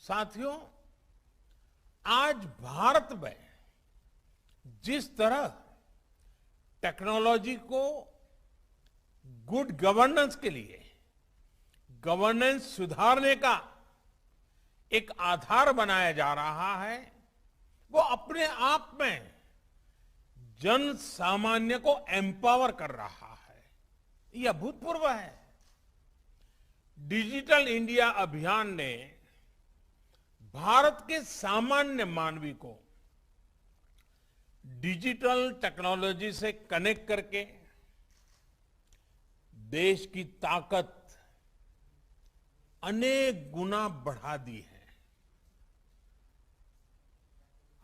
साथियों, आज भारत में जिस तरह टेक्नोलॉजी को गुड गवर्नेंस के लिए, गवर्नेंस सुधारने का एक आधार बनाया जा रहा है, वो अपने आप में जन सामान्य को एम्पावर कर रहा है। यह अभूतपूर्व है। डिजिटल इंडिया अभियान ने भारत के सामान्य मानवी को डिजिटल टेक्नोलॉजी से कनेक्ट करके देश की ताकत अनेक गुना बढ़ा दी है।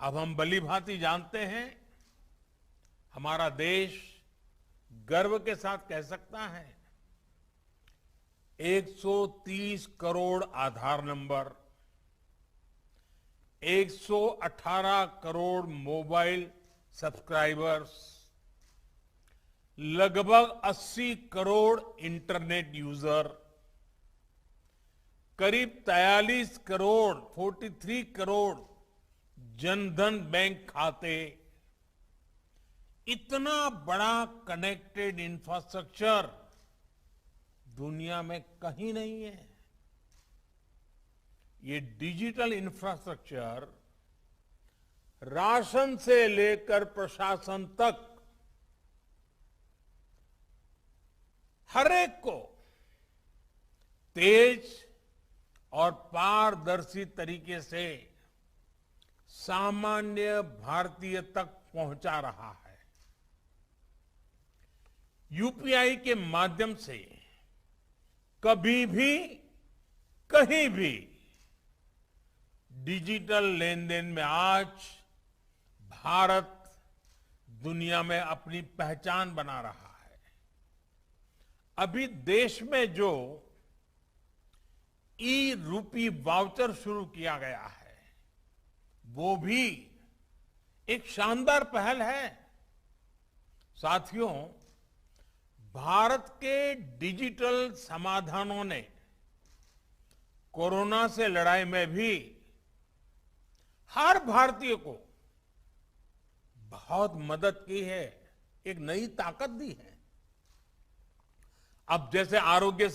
अब हम भलीभांति जानते हैं, हमारा देश गर्व के साथ कह सकता है 130 करोड़ आधार नंबर, 118 करोड़ मोबाइल सब्सक्राइबर्स, लगभग 80 करोड़ इंटरनेट यूजर, करीब 43 करोड़ जनधन बैंक खाते, इतना बड़ा कनेक्टेड इंफ्रास्ट्रक्चर दुनिया में कहीं नहीं है। ये डिजिटल इंफ्रास्ट्रक्चर राशन से लेकर प्रशासन तक हर एक को तेज और पारदर्शी तरीके से सामान्य भारतीय तक पहुंचा रहा है। यूपीआई के माध्यम से कभी भी, कहीं भी डिजिटल लेन देन में आज भारत दुनिया में अपनी पहचान बना रहा है। अभी देश में जो ई रूपी वाउचर शुरू किया गया है, वो भी एक शानदार पहल है। साथियों, भारत के डिजिटल समाधानों ने कोरोना से लड़ाई में भी हर भारतीय को बहुत मदद की है, एक नई ताकत दी है। अब जैसे आरोग्य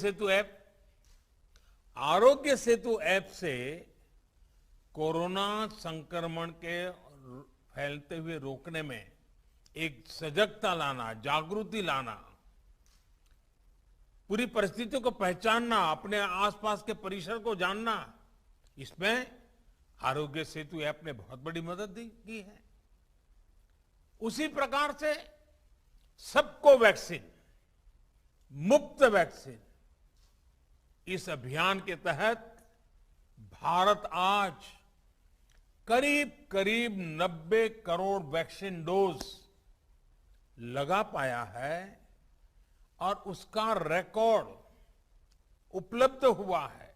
सेतु ऐप से कोरोना संक्रमण के फैलते हुए रोकने में एक सजगता लाना, जागृति लाना, पूरी परिस्थितियों को पहचानना, अपने आसपास के परिसर को जानना, इसमें आरोग्य सेतु ऐप ने बहुत बड़ी मदद की है। उसी प्रकार से सबको वैक्सीन, मुफ्त वैक्सीन, इस अभियान के तहत भारत आज करीब करीब 90 करोड़ वैक्सीन डोज लगा पाया है और उसका रिकॉर्ड उपलब्ध हुआ है,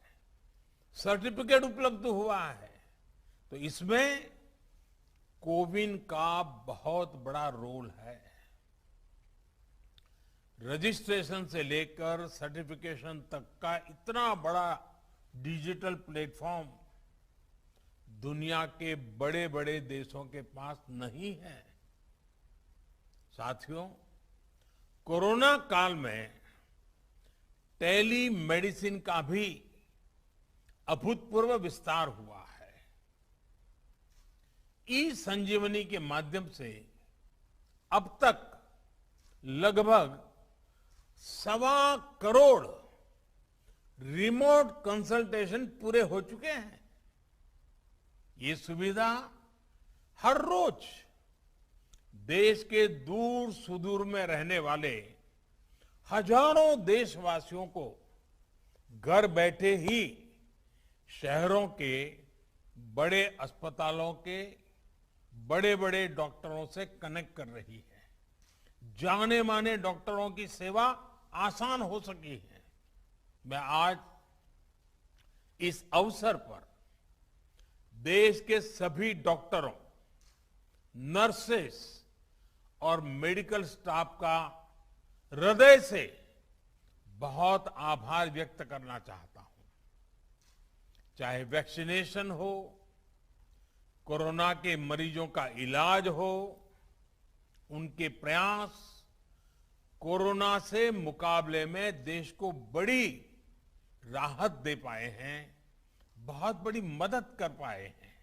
सर्टिफिकेट उपलब्ध हुआ है। तो इसमें कोविन का बहुत बड़ा रोल है। रजिस्ट्रेशन से लेकर सर्टिफिकेशन तक का इतना बड़ा डिजिटल प्लेटफॉर्म दुनिया के बड़े बड़े देशों के पास नहीं है। साथियों, कोरोना काल में टेली मेडिसिन का भी अभूतपूर्व विस्तार हुआ है। ई संजीवनी के माध्यम से अब तक लगभग 1.25 करोड़ रिमोट कंसल्टेशन पूरे हो चुके हैं। ये सुविधा हर रोज देश के दूर सुदूर में रहने वाले हजारों देशवासियों को घर बैठे ही शहरों के बड़े अस्पतालों के बड़े बड़े डॉक्टरों से कनेक्ट कर रही है। जाने माने डॉक्टरों की सेवा आसान हो सकी है। मैं आज इस अवसर पर देश के सभी डॉक्टरों, नर्सेस और मेडिकल स्टाफ का हृदय से बहुत आभार व्यक्त करना चाहता हूं। चाहे वैक्सीनेशन हो, कोरोना के मरीजों का इलाज हो, उनके प्रयास कोरोना से मुकाबले में देश को बड़ी राहत दे पाए हैं, बहुत बड़ी मदद कर पाए हैं।